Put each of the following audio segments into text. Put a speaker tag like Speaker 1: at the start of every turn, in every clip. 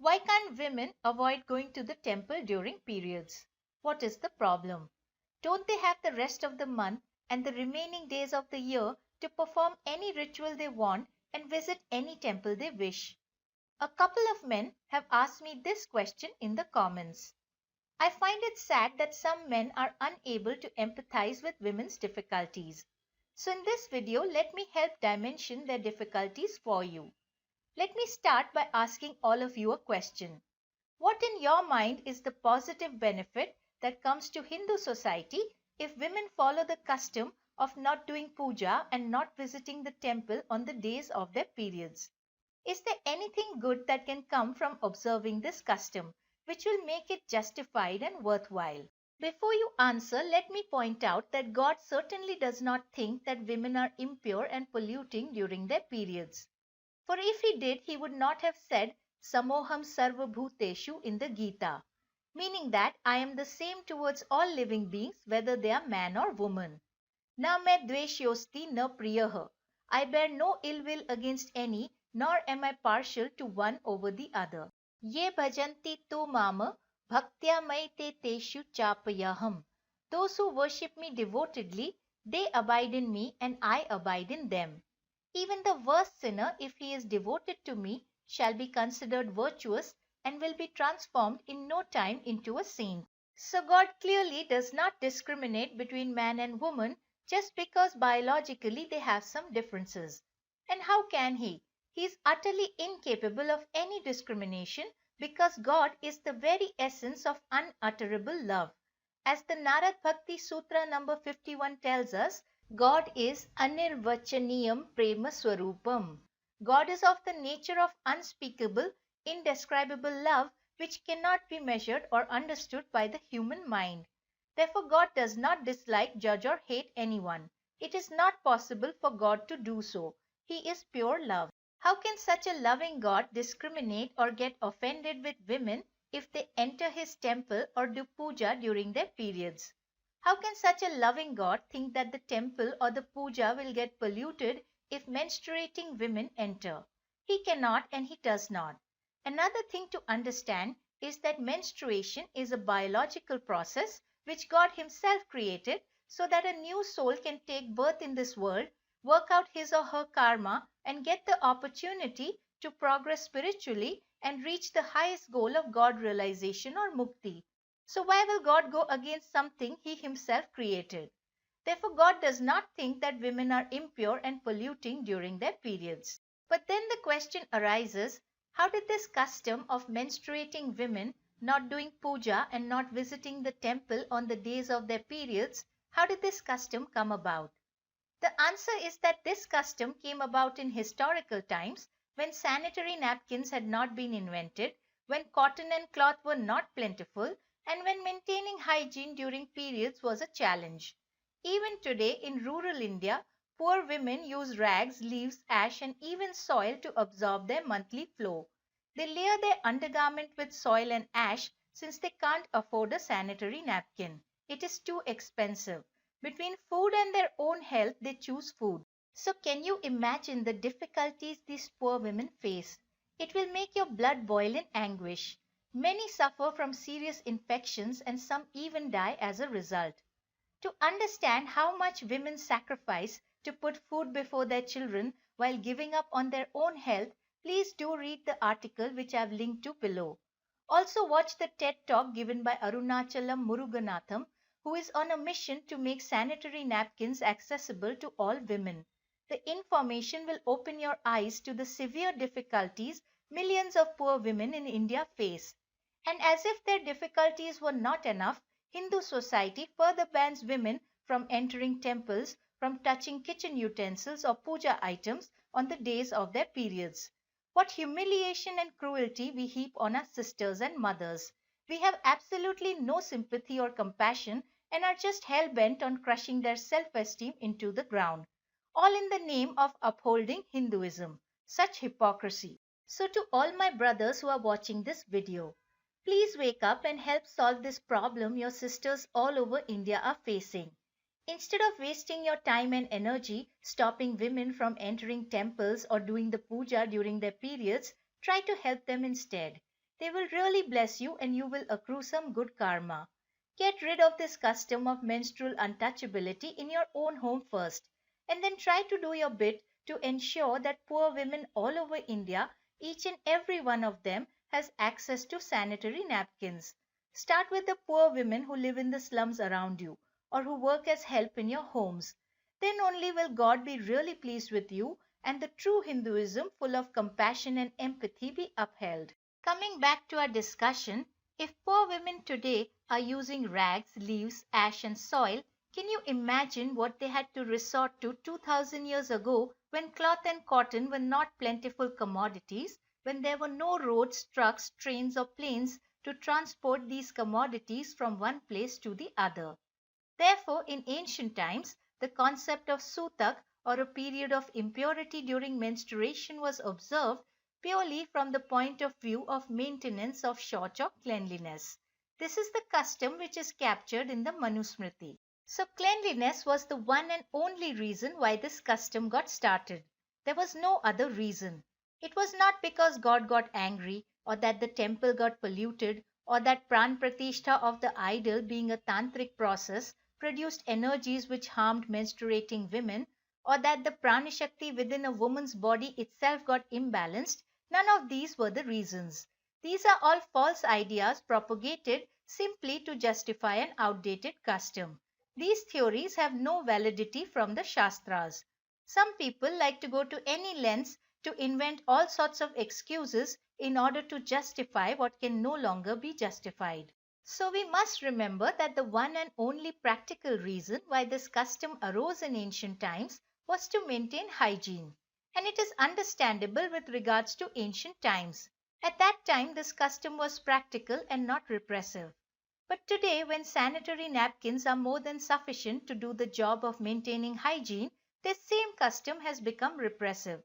Speaker 1: Why can't women avoid going to the temple during periods? What is the problem? Don't they have the rest of the month and the remaining days of the year to perform any ritual they want and visit any temple they wish? A couple of men have asked me this question in the comments. I find it sad that some men are unable to empathize with women's difficulties. So in this video, let me help dimension their difficulties for you. Let me start by asking all of you a question. What in your mind is the positive benefit that comes to Hindu society if women follow the custom of not doing puja and not visiting the temple on the days of their periods? Is there anything good that can come from observing this custom, which will make it justified and worthwhile? Before you answer, let me point out that God certainly does not think that women are impure and polluting during their periods. For if he did, he would not have said Samoham Sarva Bhuteshu in the Gita, meaning that I am the same towards all living beings, whether they are man or woman. Na me dveshyosti na priyaha. I bear no ill will against any, nor am I partial to one over the other. Ye bhajanti tu mama bhaktya maite teshu chapayaham. Those who worship me devotedly, they abide in me and I abide in them. Even the worst sinner, if he is devoted to me, shall be considered virtuous and will be transformed in no time into a saint. So God clearly does not discriminate between man and woman just because biologically they have some differences. And how can he? He is utterly incapable of any discrimination because God is the very essence of unutterable love. As the Narad Bhakti Sutra number 51 tells us, God is Anirvachaniyam Prema Swarupam. God is of the nature of unspeakable, indescribable love which cannot be measured or understood by the human mind. Therefore, God does not dislike, judge, or hate anyone. It is not possible for God to do so. He is pure love. How can such a loving God discriminate or get offended with women if they enter his temple or do puja during their periods? How can such a loving God think that the temple or the puja will get polluted if menstruating women enter? He cannot and he does not. Another thing to understand is that menstruation is a biological process which God himself created so that a new soul can take birth in this world, work out his or her karma, and get the opportunity to progress spiritually and reach the highest goal of God realization or mukti. So why will God go against something he himself created? Therefore, God does not think that women are impure and polluting during their periods. But then the question arises, how did this custom of menstruating women not doing puja and not visiting the temple on the days of their periods, how did this custom come about? The answer is that this custom came about in historical times when sanitary napkins had not been invented, when cotton and cloth were not plentiful, and when maintaining hygiene during periods was a challenge. Even today in rural India, poor women use rags, leaves, ash, and even soil to absorb their monthly flow. They layer their undergarment with soil and ash since they can't afford a sanitary napkin. It is too expensive. Between food and their own health, they choose food. So can you imagine the difficulties these poor women face? It will make your blood boil in anguish. Many suffer from serious infections and some even die as a result. To understand how much women sacrifice to put food before their children while giving up on their own health, please do read the article which I have linked to below. Also watch the TED Talk given by Arunachalam Muruganatham, who is on a mission to make sanitary napkins accessible to all women. The information will open your eyes to the severe difficulties millions of poor women in India face. And as if their difficulties were not enough, Hindu society further bans women from entering temples, from touching kitchen utensils or puja items on the days of their periods. What humiliation and cruelty we heap on our sisters and mothers. We have absolutely no sympathy or compassion and are just hell-bent on crushing their self-esteem into the ground. All in the name of upholding Hinduism. Such hypocrisy. So to all my brothers who are watching this video, please wake up and help solve this problem your sisters all over India are facing. Instead of wasting your time and energy stopping women from entering temples or doing the puja during their periods, try to help them instead. They will really bless you and you will accrue some good karma. Get rid of this custom of menstrual untouchability in your own home first, and then try to do your bit to ensure that poor women all over India, each and every one of them, has access to sanitary napkins. Start with the poor women who live in the slums around you or who work as help in your homes. Then only will God be really pleased with you and the true Hinduism, full of compassion and empathy, be upheld. Coming back to our discussion, if poor women today are using rags, leaves, ash, and soil, can you imagine what they had to resort to 2000 years ago when cloth and cotton were not plentiful commodities, when there were no roads, trucks, trains, or planes to transport these commodities from one place to the other? Therefore, in ancient times, the concept of sutak, or a period of impurity during menstruation, was observed purely from the point of view of maintenance of shorch or cleanliness. This is the custom which is captured in the Manusmriti. So, cleanliness was the one and only reason why this custom got started. There was no other reason. It was not because God got angry, or that the temple got polluted, or that pran pratishtha of the idol, being a tantric process, produced energies which harmed menstruating women, or that the pranashakti within a woman's body itself got imbalanced. None of these were the reasons. These are all false ideas propagated simply to justify an outdated custom. These theories have no validity from the Shastras. Some people like to go to any lengths to invent all sorts of excuses in order to justify what can no longer be justified. So we must remember that the one and only practical reason why this custom arose in ancient times was to maintain hygiene. And it is understandable with regards to ancient times. At that time, this custom was practical and not repressive. But today, when sanitary napkins are more than sufficient to do the job of maintaining hygiene, this same custom has become repressive.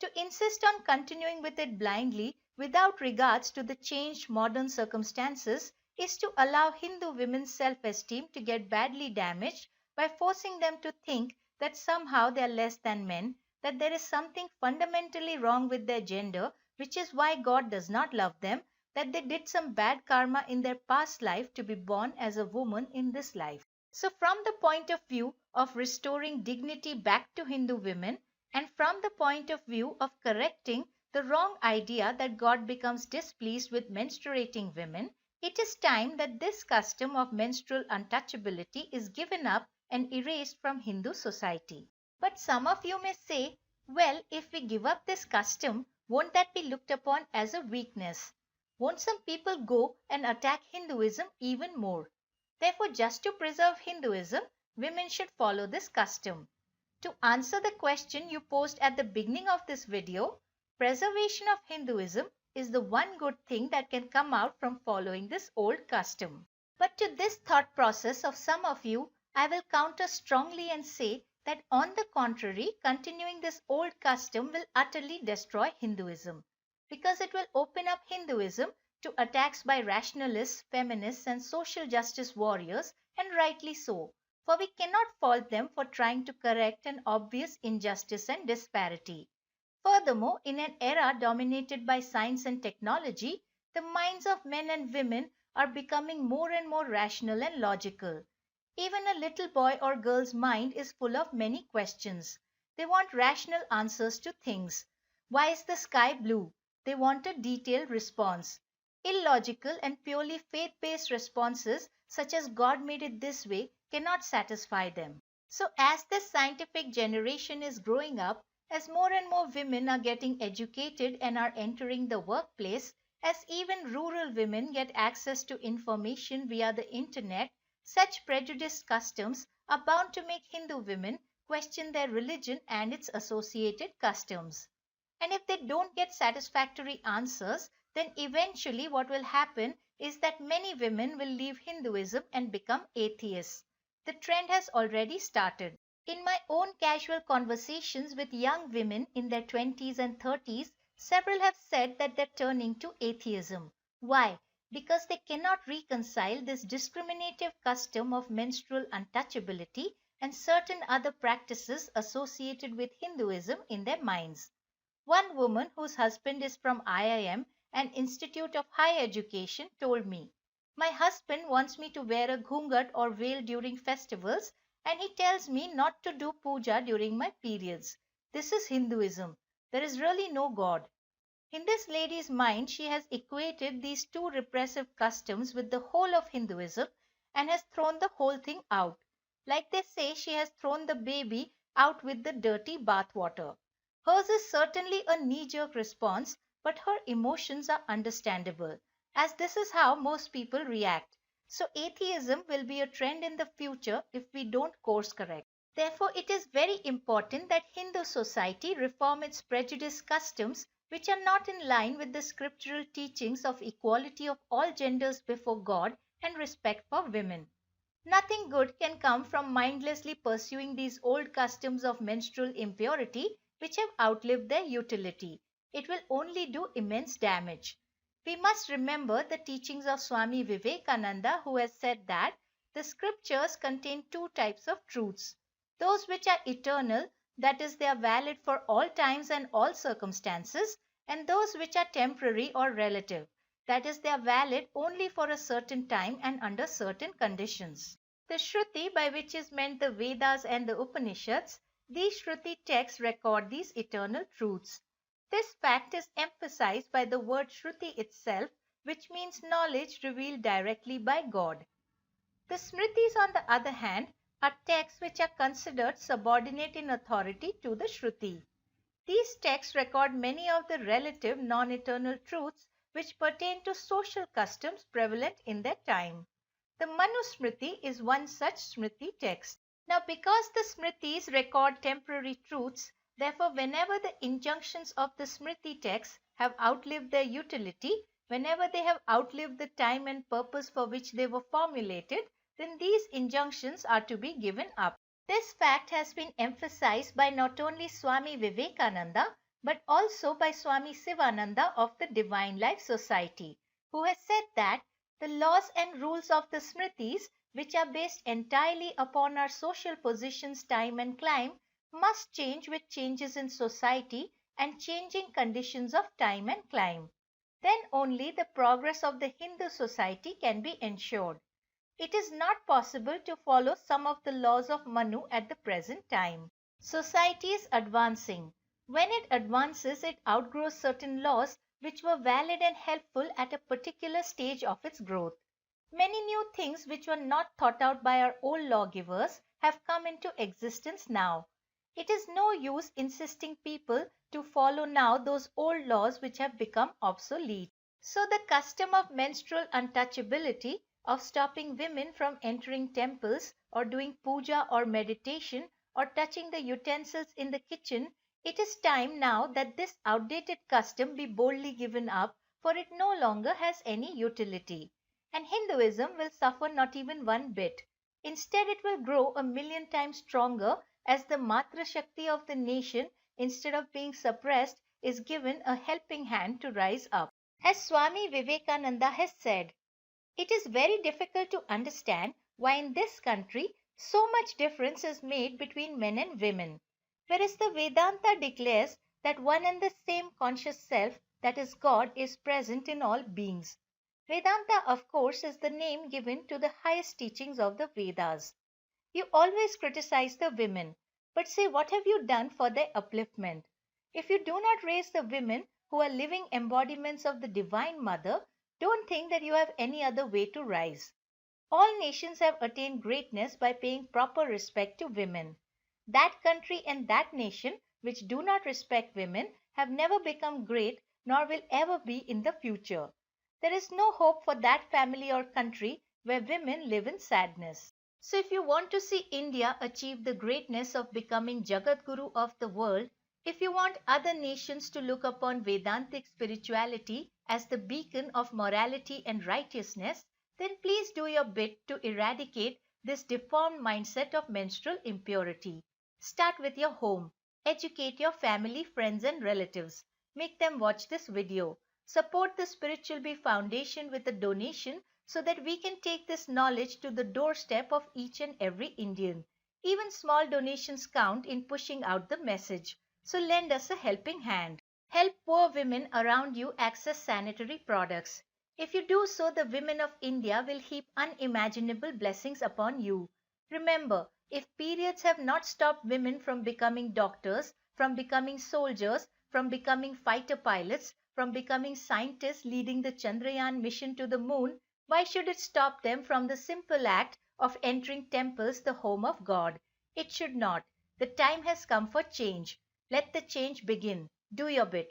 Speaker 1: To insist on continuing with it blindly without regards to the changed modern circumstances is to allow Hindu women's self-esteem to get badly damaged by forcing them to think that somehow they are less than men, that there is something fundamentally wrong with their gender, which is why God does not love them, that they did some bad karma in their past life to be born as a woman in this life. So, from the point of view of restoring dignity back to Hindu women, and from the point of view of correcting the wrong idea that God becomes displeased with menstruating women, it is time that this custom of menstrual untouchability is given up and erased from Hindu society. But some of you may say, well, if we give up this custom, won't that be looked upon as a weakness? Won't some people go and attack Hinduism even more? Therefore, just to preserve Hinduism, women should follow this custom. To answer the question you posed at the beginning of this video, preservation of Hinduism is the one good thing that can come out from following this old custom. But to this thought process of some of you, I will counter strongly and say that on the contrary, continuing this old custom will utterly destroy Hinduism, because it will open up Hinduism to attacks by rationalists, feminists, and social justice warriors, and rightly so. For we cannot fault them for trying to correct an obvious injustice and disparity. Furthermore, in an era dominated by science and technology, the minds of men and women are becoming more and more rational and logical. Even a little boy or girl's mind is full of many questions. They want rational answers to things. Why is the sky blue? They want a detailed response. Illogical and purely faith-based responses such as God made it this way cannot satisfy them. So as this scientific generation is growing up, as more and more women are getting educated and are entering the workplace, as even rural women get access to information via the internet, such prejudiced customs are bound to make Hindu women question their religion and its associated customs. And if they don't get satisfactory answers, then eventually what will happen is that many women will leave Hinduism and become atheists. The trend has already started. In my own casual conversations with young women in their 20s and 30s, several have said that they're turning to atheism. Why? Because they cannot reconcile this discriminative custom of menstrual untouchability and certain other practices associated with Hinduism in their minds. One woman whose husband is from IIM an institute of higher education, told me. My husband wants me to wear a ghungat or veil during festivals, and he tells me not to do puja during my periods. This is Hinduism. There is really no God. In this lady's mind, she has equated these two repressive customs with the whole of Hinduism and has thrown the whole thing out. Like they say, she has thrown the baby out with the dirty bathwater. Hers is certainly a knee jerk response, but her emotions are understandable, as this is how most people react. So, atheism will be a trend in the future if we don't course correct. Therefore, it is very important that Hindu society reform its prejudiced customs which are not in line with the scriptural teachings of equality of all genders before God and respect for women. Nothing good can come from mindlessly pursuing these old customs of menstrual impurity which have outlived their utility. It will only do immense damage. We must remember the teachings of Swami Vivekananda, who has said that the scriptures contain two types of truths: those which are eternal, that is, they are valid for all times and all circumstances, and those which are temporary or relative, that is, they are valid only for a certain time and under certain conditions. The Shruti, by which is meant the Vedas and the Upanishads, these Shruti texts record these eternal truths. This fact is emphasized by the word Shruti itself, which means knowledge revealed directly by God. The Smritis, on the other hand, are texts which are considered subordinate in authority to the Shruti. These texts record many of the relative non-eternal truths which pertain to social customs prevalent in their time. The Manusmriti is one such Smriti text. Now, because the Smritis record temporary truths, therefore, whenever the injunctions of the Smriti texts have outlived their utility, whenever they have outlived the time and purpose for which they were formulated, then these injunctions are to be given up. This fact has been emphasized by not only Swami Vivekananda but also by Swami Sivananda of the Divine Life Society, who has said that the laws and rules of the Smritis, which are based entirely upon our social positions, time, and clime, must change with changes in society and changing conditions of time and clime. Then only the progress of the Hindu society can be ensured. It is not possible to follow some of the laws of Manu at the present time. Society is advancing. When it advances, it outgrows certain laws which were valid and helpful at a particular stage of its growth. Many new things which were not thought out by our old lawgivers have come into existence now. It is no use insisting people to follow now those old laws which have become obsolete. So the custom of menstrual untouchability, of stopping women from entering temples or doing puja or meditation or touching the utensils in the kitchen, it is time now that this outdated custom be boldly given up, for it no longer has any utility. And Hinduism will suffer not even one bit. Instead, it will grow a million times stronger as the Matra Shakti of the nation, instead of being suppressed, is given a helping hand to rise up. As Swami Vivekananda has said, it is very difficult to understand why in this country so much difference is made between men and women, whereas the Vedanta declares that one and the same conscious self, that is God, is present in all beings. Vedanta, of course, is the name given to the highest teachings of the Vedas. You always criticize the women, but say what have you done for their upliftment? If you do not raise the women who are living embodiments of the Divine Mother, don't think that you have any other way to rise. All nations have attained greatness by paying proper respect to women. That country and that nation which do not respect women have never become great nor will ever be in the future. There is no hope for that family or country where women live in sadness. So if you want to see India achieve the greatness of becoming Jagat Guru of the world, if you want other nations to look upon Vedantic spirituality as the beacon of morality and righteousness, then please do your bit to eradicate this deformed mindset of menstrual impurity. Start with your home. Educate your family, friends, and relatives. Make them watch this video. Support the Spiritual Bee Foundation with a donation so that we can take this knowledge to the doorstep of each and every Indian. Even small donations count in pushing out the message. So lend us a helping hand. Help poor women around you access sanitary products. If you do so, the women of India will heap unimaginable blessings upon you. Remember, if periods have not stopped women from becoming doctors, from becoming soldiers, from becoming fighter pilots, from becoming scientists leading the Chandrayaan mission to the moon, why should it stop them from the simple act of entering temples, the home of God? It should not. The time has come for change. Let the change begin. Do your bit.